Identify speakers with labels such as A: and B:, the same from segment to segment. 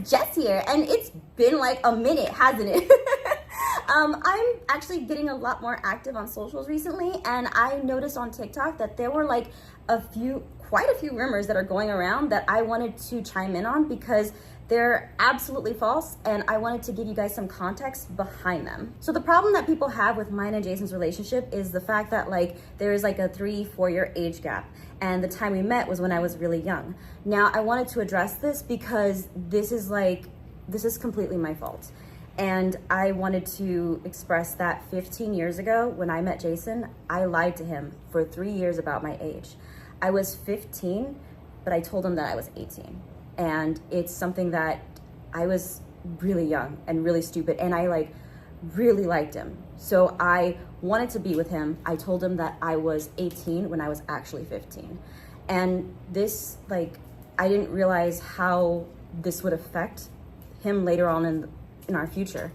A: Jess here, and it's been like a minute, hasn't it? I'm actually getting a lot more active on socials recently, and I noticed on TikTok that there were like quite a few rumors that are going around that I wanted to chime in on because they're absolutely false, and I wanted to give you guys some context behind them. So the problem that people have with mine and Jason's relationship is the fact that like there is like a 3-4 year age gap, and the time we met was when I was really young. Now I wanted to address this because this is completely my fault. And I wanted to express that 15 years ago when I met Jason, I lied to him for 3 years about my age. I was 15, but I told him that I was 18. And it's something that I was really young and really stupid, and I like really liked him. So I wanted to be with him. I told him that I was 18 when I was actually 15. And this, like, I didn't realize how this would affect him later on in our future.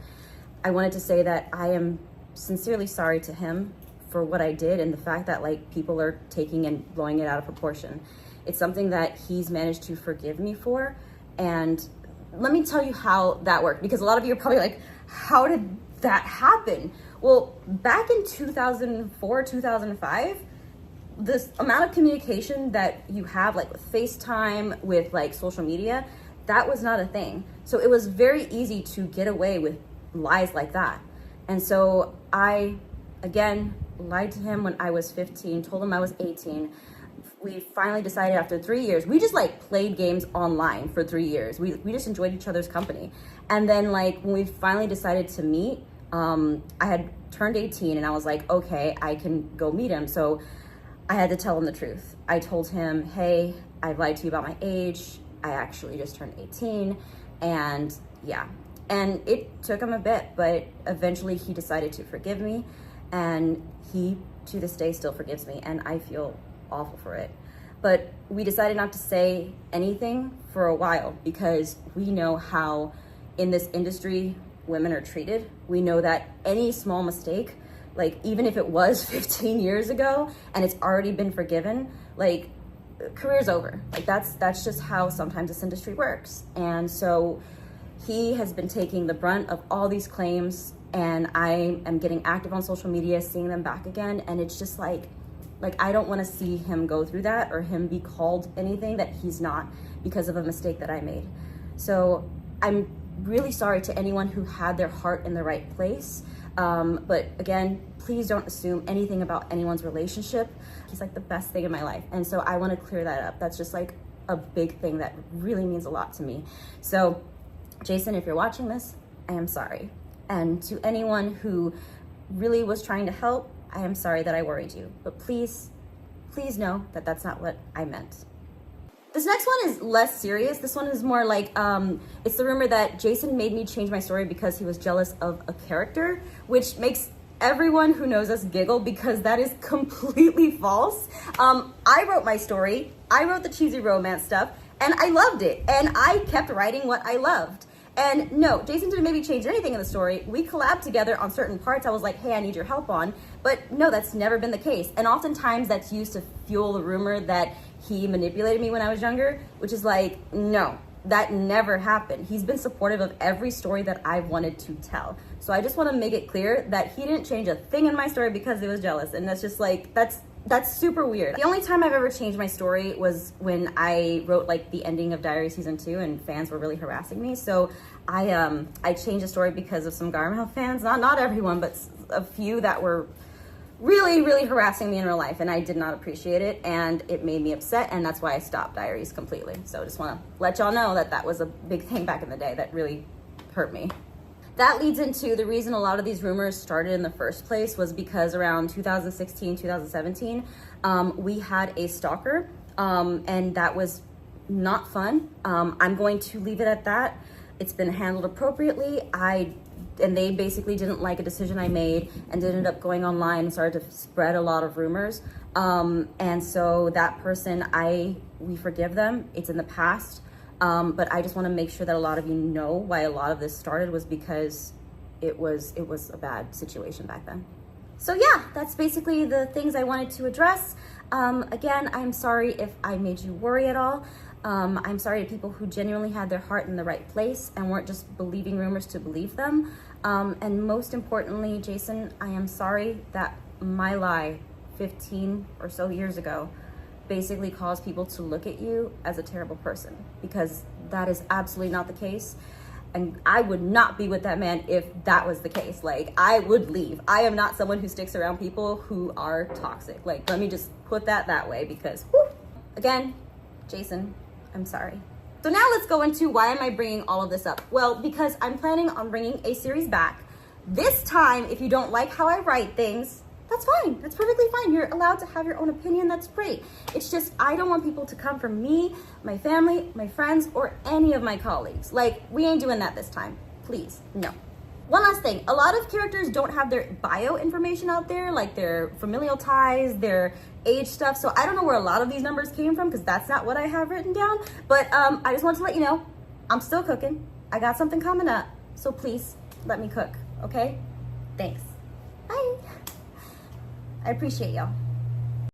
A: I wanted to say that I am sincerely sorry to him for what I did and the fact that like people are taking and blowing it out of proportion. It's something that he's managed to forgive me for. And let me tell you how that worked, because a lot of you are probably like, how did that happen? Well, back in 2004, 2005, this amount of communication that you have like with FaceTime, with like social media, that was not a thing. So it was very easy to get away with lies like that. And so I, again, lied to him when I was 15, told him I was 18. We finally decided after 3 years, we just like played games online for 3 years. We just enjoyed each other's company. And then like when we finally decided to meet, I had turned 18 and I was like, okay, I can go meet him. So I had to tell him the truth. I told him, hey, I lied to you about my age. I actually just turned 18. And yeah, and it took him a bit, but eventually he decided to forgive me, and he to this day still forgives me, and I feel awful for it. But we decided not to say anything for a while because we know how in this industry women are treated. We know that any small mistake, like even if it was 15 years ago and it's already been forgiven, like career's over. Like that's just how sometimes this industry works. And so he has been taking the brunt of all these claims, and I am getting active on social media, seeing them back again, and it's just like I don't want to see him go through that or him be called anything that he's not because of a mistake that I made. So I'm really sorry to anyone who had their heart in the right place. But again, please don't assume anything about anyone's relationship. He's like the best thing in my life. And so I want to clear that up. That's just like a big thing that really means a lot to me. So Jason, if you're watching this, I am sorry. And to anyone who really was trying to help, I am sorry that I worried you. But please, please know that that's not what I meant. This next one is less serious. This one is more like, it's the rumor that Jason made me change my story because he was jealous of a character, which makes everyone who knows us giggle because that is completely false. I wrote my story, I wrote the cheesy romance stuff, and I loved it. And I kept writing what I loved. And no, Jason didn't make me change anything in the story. We collabed together on certain parts I was like, hey, I need your help on. But no, that's never been the case. And oftentimes that's used to fuel the rumor that he manipulated me when I was younger, which is like, no, that never happened. He's been supportive of every story that I've wanted to tell. So I just want to make it clear that he didn't change a thing in my story because he was jealous. And that's just like, that's super weird. The only time I've ever changed my story was when I wrote like the ending of Diary season 2 and fans were really harassing me. So I changed the story because of some Garmel fans, not everyone, but a few that were really, really harassing me in real life, and I did not appreciate it, and it made me upset, and that's why I stopped Diaries completely. So just want to let y'all know that that was a big thing back in the day that really hurt me. That leads into the reason a lot of these rumors started in the first place was because around 2016, 2017, we had a stalker, and that was not fun. I'm going to leave it at that. It's been handled appropriately. And they basically didn't like a decision I made and ended up going online and started to spread a lot of rumors. And so that person, we forgive them. It's in the past. But I just want to make sure that a lot of you know why a lot of this started was because it was a bad situation back then. So yeah, that's basically the things I wanted to address. Again, I'm sorry if I made you worry at all. I'm sorry to people who genuinely had their heart in the right place and weren't just believing rumors to believe them. And most importantly, Jason, I am sorry that my lie 15 or so years ago basically caused people to look at you as a terrible person, because that is absolutely not the case. And I would not be with that man if that was the case. Like, I would leave. I am not someone who sticks around people who are toxic. Like, let me just put that way, because whew, again, Jason, I'm sorry. So now let's go into why am I bringing all of this up? Well, because I'm planning on bringing a series back. This time, if you don't like how I write things, that's fine. That's perfectly fine. You're allowed to have your own opinion. That's great. It's just, I don't want people to come from me, my family, my friends, or any of my colleagues. Like, we ain't doing that this time. Please, no. One last thing, a lot of characters don't have their bio information out there, like their familial ties, their age stuff. So I don't know where a lot of these numbers came from, because that's not what I have written down. But I just want to let you know, I'm still cooking. I got something coming up. So please let me cook, okay? Thanks. Bye. I appreciate y'all.